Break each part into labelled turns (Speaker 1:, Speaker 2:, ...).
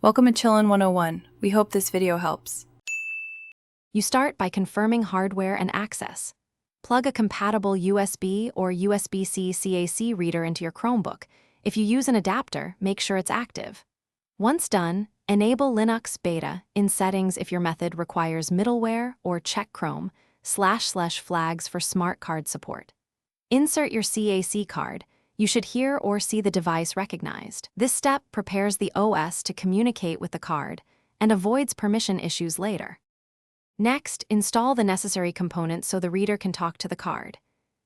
Speaker 1: Welcome to Chillin' 101. We hope this video helps.
Speaker 2: You start by confirming hardware and access. Plug a compatible USB or USB-C CAC reader into your Chromebook. If you use an adapter, make sure it's active. Once done, enable Linux Beta in Settings if your method requires middleware, or check Chrome //flags for smart card support. Insert your CAC card. You should hear or see the device recognized. This step prepares the OS to communicate with the card and avoids permission issues later. Next, install the necessary components so the reader can talk to the card.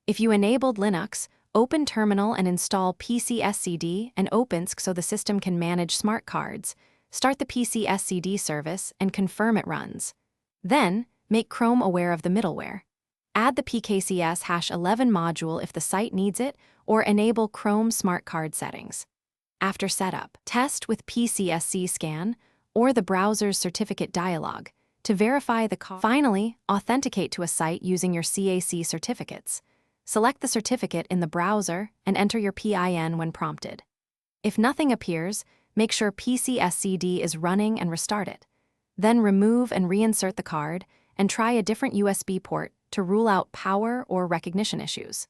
Speaker 2: If you enabled Linux, open Terminal and install PCSCD and OpenSC so the system can manage smart cards. Start the PCSCD service and confirm it runs. Then, make Chrome aware of the middleware. Add the PKCS #11 module if the site needs it, or enable Chrome Smart Card settings. After setup, test with PCSC scan or the browser's certificate dialog to verify the card. Finally, authenticate to a site using your CAC certificates. Select the certificate in the browser and enter your PIN when prompted. If nothing appears, make sure PCSCD is running and restart it. Then remove and reinsert the card and try a different USB port to rule out power or recognition issues.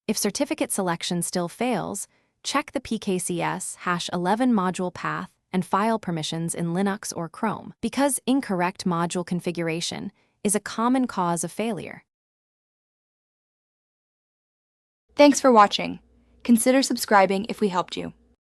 Speaker 2: If certificate selection still fails, check the PKCS #11 module path and file permissions in Linux or Chrome, because incorrect module configuration is a common cause of failure.
Speaker 3: Thanks for watching. Consider subscribing if we helped you.